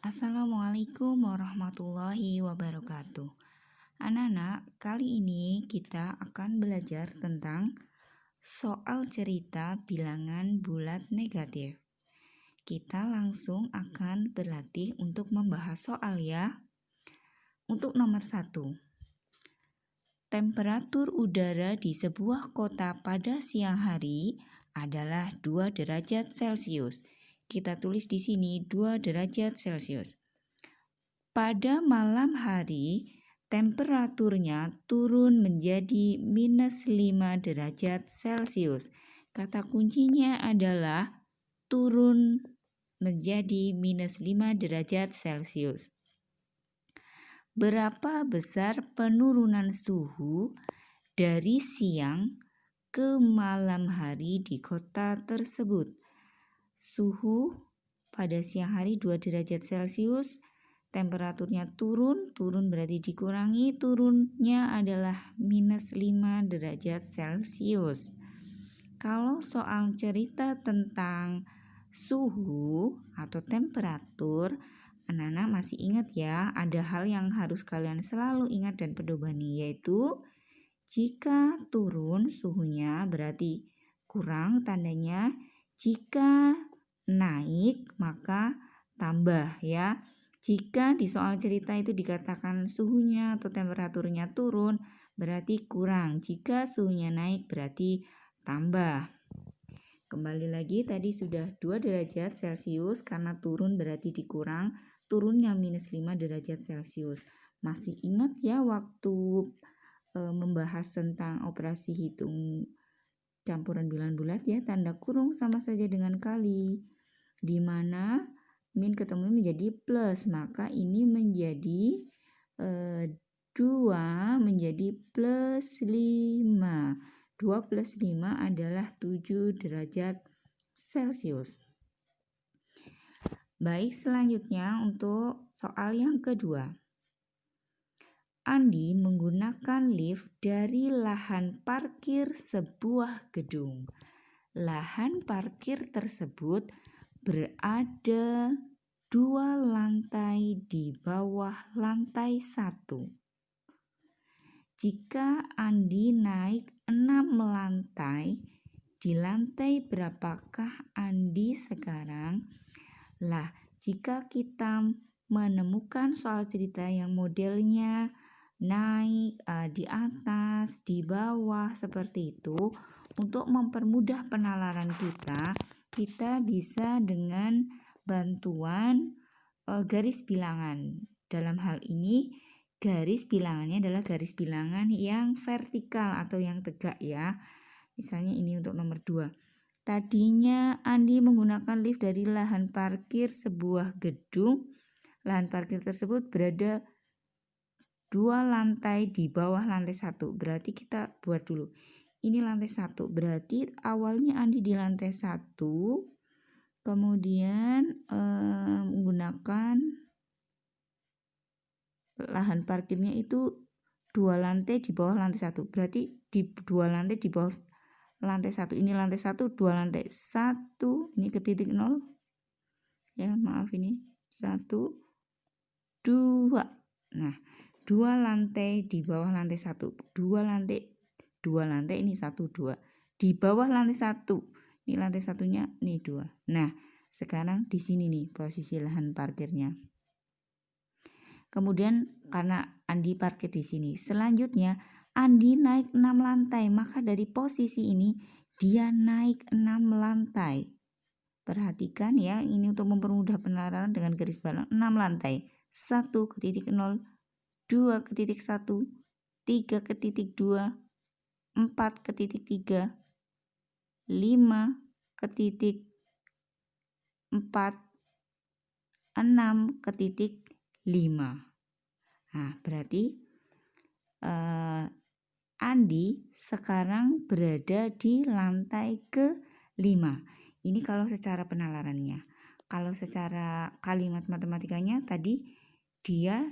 Assalamualaikum warahmatullahi wabarakatuh. Anak-anak, kali ini kita akan belajar tentang soal cerita bilangan bulat negatif. Kita langsung akan berlatih untuk membahas soal ya. Untuk nomor 1, temperatur udara di sebuah kota pada siang hari adalah 2 derajat Celcius. Kita tulis di sini 2 derajat Celcius. Pada malam hari, temperaturnya turun menjadi minus 5 derajat Celcius. Kata kuncinya adalah turun menjadi minus 5 derajat Celcius. Berapa besar penurunan suhu dari siang ke malam hari di kota tersebut? Suhu pada siang hari 2 derajat Celcius, temperaturnya turun berarti dikurangi, turunnya adalah minus 5 derajat Celcius. Kalau soal cerita tentang suhu atau temperatur, anak-anak masih ingat ya, ada hal yang harus kalian selalu ingat dan pedobani, yaitu jika turun suhunya berarti kurang tandanya, jika naik maka tambah ya. Jika di soal cerita itu dikatakan suhunya atau temperaturnya turun berarti kurang, jika suhunya naik berarti tambah. Kembali lagi tadi sudah 2 derajat Celcius, karena turun berarti dikurang, turunnya minus 5 derajat Celcius. Masih ingat ya waktu membahas tentang operasi hitung campuran bilangan bulat ya, tanda kurung sama saja dengan kali, di mana min ketemu menjadi plus, maka ini menjadi 2 menjadi plus 5. 2 plus 5 adalah 7 derajat Celcius. Baik, selanjutnya untuk soal yang kedua. Andi menggunakan lift dari lahan parkir sebuah gedung. Lahan parkir tersebut berada 2 lantai di bawah lantai 1. Jika Andi naik 6 lantai, di lantai berapakah Andi sekarang? Lah, jika kita menemukan soal cerita yang modelnya naik, di atas, di bawah seperti itu, untuk mempermudah penalaran kita bisa dengan bantuan garis bilangan. Dalam hal ini garis bilangannya adalah garis bilangan yang vertikal atau yang tegak ya. Misalnya ini untuk nomor 2. Tadinya Andi menggunakan lift dari lahan parkir sebuah gedung. Lahan parkir tersebut berada 2 lantai di bawah lantai 1. Berarti kita buat dulu. Ini lantai 1. Berarti awalnya Andi di lantai 1. Kemudian menggunakan lahan parkirnya itu 2 lantai di bawah lantai 1. Berarti di 2 lantai di bawah lantai 1. Ini lantai 1, 2 lantai 1. Ini ke titik 0. Ya, maaf ini. 1, 2. Nah, 2 lantai di bawah lantai 1. 2 lantai ini 1, 2. Di bawah lantai 1. Ini lantai satunya, ini 2. Nah, sekarang di sini nih posisi lahan parkirnya. Kemudian karena Andi parkir di sini, selanjutnya Andi naik 6 lantai, maka dari posisi ini dia naik 6 lantai. Perhatikan ya, ini untuk mempermudah penalaran dengan garis bilangan 6 lantai. 1 ke titik 0, 2 ke titik 1, 3 ke titik 2, 4 ke titik 3, 5 ke titik 4, 6 ke titik 5. Nah, berarti Andi sekarang berada di lantai ke-5. Ini kalau secara penalarannya. Kalau secara kalimat matematikanya tadi dia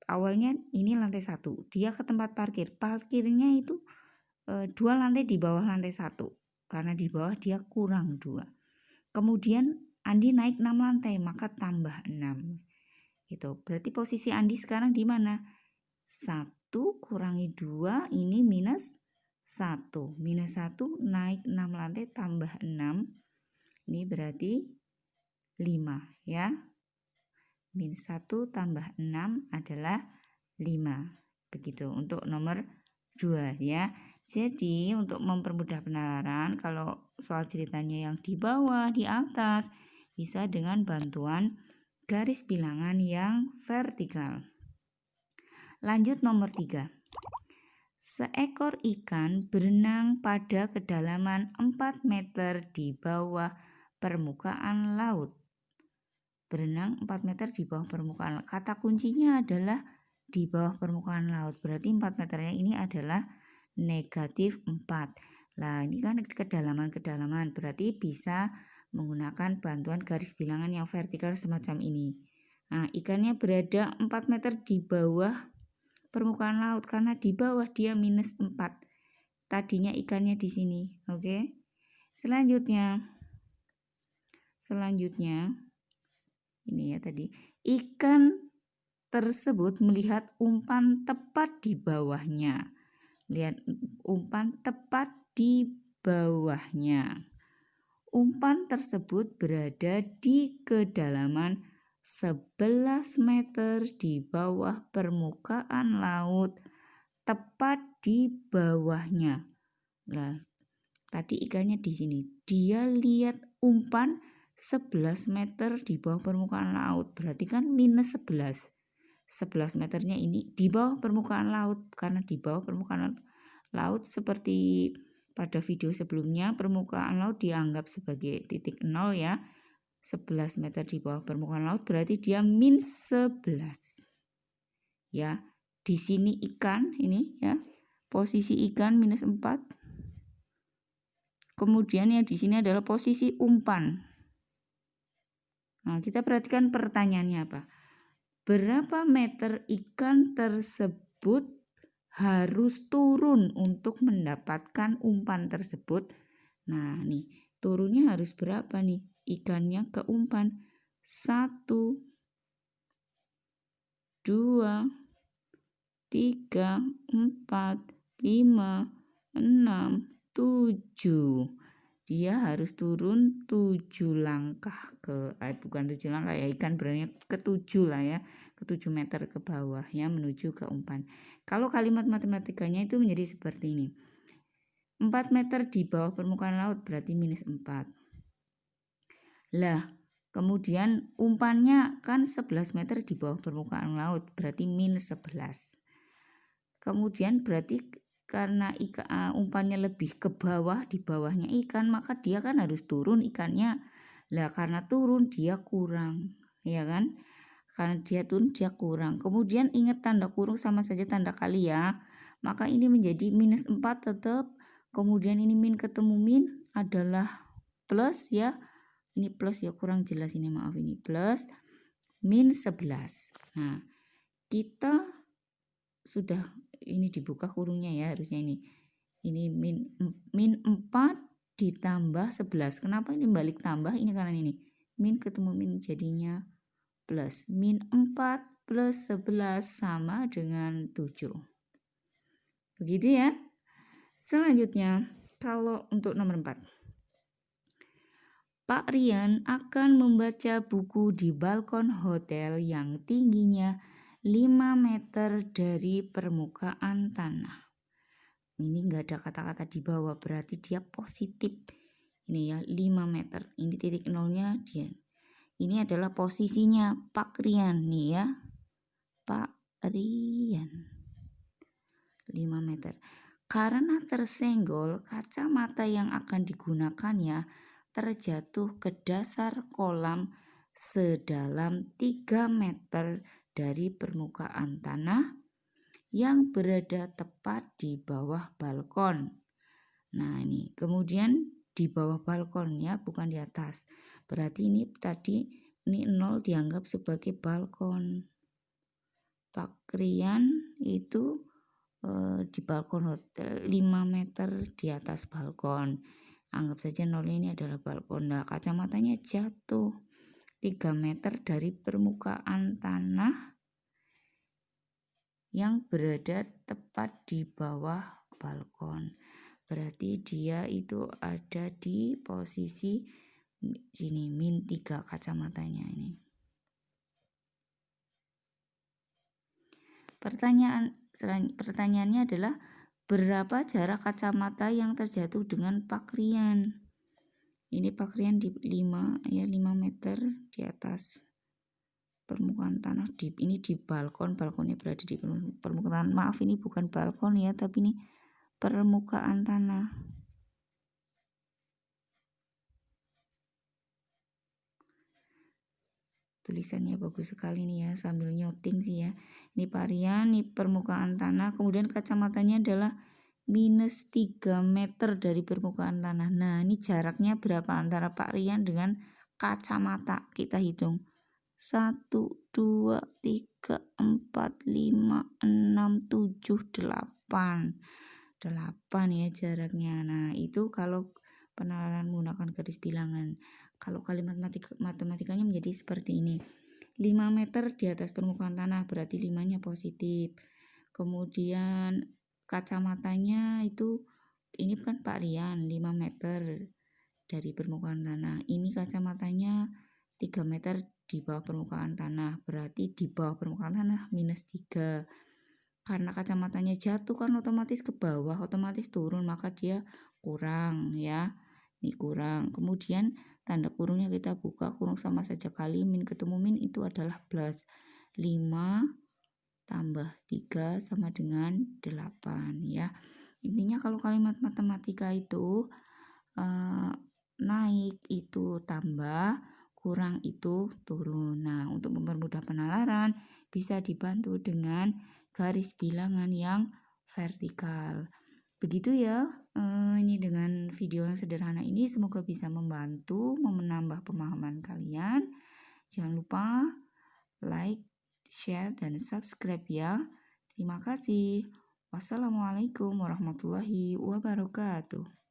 awalnya ini lantai 1. Dia ke tempat parkir. Parkirnya itu 2 lantai di bawah lantai 1. Karena di bawah dia kurang 2. Kemudian Andi naik 6 lantai, maka tambah 6. Gitu. Berarti posisi Andi sekarang di mana? 1 kurangi 2 ini minus 1. Minus 1 naik 6 lantai tambah 6. Ini berarti 5 ya. Minus 1 tambah 6 adalah 5. Begitu untuk nomor 2 ya. Jadi untuk mempermudah penalaran, kalau soal ceritanya yang di bawah, di atas, bisa dengan bantuan garis bilangan yang vertikal. Lanjut nomor 3. Seekor ikan berenang pada kedalaman 4 meter di bawah permukaan laut. Berenang 4 meter di bawah permukaan laut. Kata kuncinya adalah di bawah permukaan laut. Berarti 4 meternya ini adalah negatif 4. Nah, ini kan kedalaman-kedalaman. Berarti bisa menggunakan bantuan garis bilangan yang vertikal semacam ini. Nah, ikannya berada 4 meter di bawah permukaan laut karena di bawah dia minus 4. Tadinya ikannya di sini, oke? Selanjutnya ini ya tadi. Ikan tersebut melihat umpan tepat di bawahnya. Lihat umpan tepat di bawahnya. Umpan tersebut berada di kedalaman 11 meter di bawah permukaan laut, tepat di bawahnya. Nah, tadi ikannya di sini. Dia lihat umpan 11 meter di bawah permukaan laut. Berarti kan minus 11. 11 meternya ini di bawah permukaan laut. Karena di bawah permukaan laut seperti pada video sebelumnya, permukaan laut dianggap sebagai titik 0 ya. 11 meter di bawah permukaan laut berarti dia min 11. Ya, di sini ikan ini ya. Posisi ikan minus 4. Kemudian yang di sini adalah posisi umpan. Nah, kita perhatikan pertanyaannya apa? Berapa meter ikan tersebut harus turun untuk mendapatkan umpan tersebut? Nah, nih, turunnya harus berapa nih? Ikannya ke umpan. 1, 2, 3, 4, 5, 6, 7. Dia harus turun 7 langkah bukan 7 langkah ya, ikan berani ke 7 lah ya, ke 7 meter ke bawah ya menuju ke umpan. Kalau kalimat matematikanya itu menjadi seperti ini. 4 meter di bawah permukaan laut berarti minus 4. Lah, kemudian umpannya kan 11 meter di bawah permukaan laut berarti minus 11. Kemudian berarti karena umpannya lebih ke bawah, di bawahnya ikan, maka dia kan harus turun ikannya. Lah karena turun dia kurang, ya kan? Karena dia turun dia kurang. Kemudian ingat tanda kurung sama saja tanda kali ya. Maka ini menjadi minus 4 tetap. Kemudian ini min ketemu min adalah plus ya. Ini plus ya, kurang jelas ini, maaf, ini plus min 11. Nah, kita sudah ini dibuka kurungnya ya, harusnya ini min 4 ditambah 11. Kenapa ini balik tambah? Ini karena ini min ketemu min jadinya plus. Min 4 plus 11 sama dengan 7. Begitu ya. Selanjutnya, kalau untuk nomor 4, Pak Rian akan membaca buku di balkon hotel yang tingginya 5 meter dari permukaan tanah. Ini enggak ada kata-kata di bawah, berarti dia positif. Ini ya, 5 meter. Ini titik nolnya dia. Ini adalah posisinya Pak Rian nih ya. Pak Rian. 5 meter. Karena tersenggol, kacamata yang akan digunakannya terjatuh ke dasar kolam sedalam 3 meter dari permukaan tanah yang berada tepat di bawah balkon. Nah, ini kemudian di bawah balkon ya, bukan di atas. Berarti ini tadi ini 0 dianggap sebagai balkon. Pak Rian itu di balkon hotel 5 meter di atas balkon. Anggap saja 0 ini adalah balkon. Nah, kacamatanya jatuh. 3 meter dari permukaan tanah yang berada tepat di bawah balkon. Berarti dia itu ada di posisi sini, -3 kacamatanya ini. Pertanyaannya adalah berapa jarak kacamata yang terjatuh dengan pakrian? Ini pakrian di 5 meter di atas permukaan tanah. Ini di balkonnya berada di permukaan tanah. Maaf, ini bukan balkon ya, tapi ini permukaan tanah. Tulisannya bagus sekali nih ya, sambil nyoting sih ya. Ini parian, ini permukaan tanah, kemudian kacamatanya adalah -3 meter dari permukaan tanah. Nah, ini jaraknya berapa antara Pak Rian dengan kacamata? Kita hitung. 1, 2, 3, 4, 5, 6, 7, 8. 8 ya jaraknya. Nah, itu kalau penalaran menggunakan garis bilangan. Kalau kalimat matematikanya menjadi seperti ini. 5 meter di atas permukaan tanah, berarti 5-nya positif. Kemudian kacamatanya itu, ini kan Pak Rian 5 meter dari permukaan tanah. Ini kacamatanya 3 meter di bawah permukaan tanah, berarti di bawah permukaan tanah -3. Karena kacamatanya jatuh kan otomatis ke bawah, otomatis turun, maka dia kurang ya. Ini kurang. Kemudian tanda kurungnya kita buka, kurung sama saja kali, min ketemu min itu adalah plus. 5 tambah 3 sama dengan 8 ya. Intinya kalau kalimat matematika itu naik itu tambah, kurang itu turun. Nah, untuk mempermudah penalaran bisa dibantu dengan garis bilangan yang vertikal. Begitu ya, ini dengan video yang sederhana ini semoga bisa membantu menambah pemahaman kalian. Jangan lupa like, share, dan subscribe ya. Terima kasih. Wassalamualaikum warahmatullahi wabarakatuh.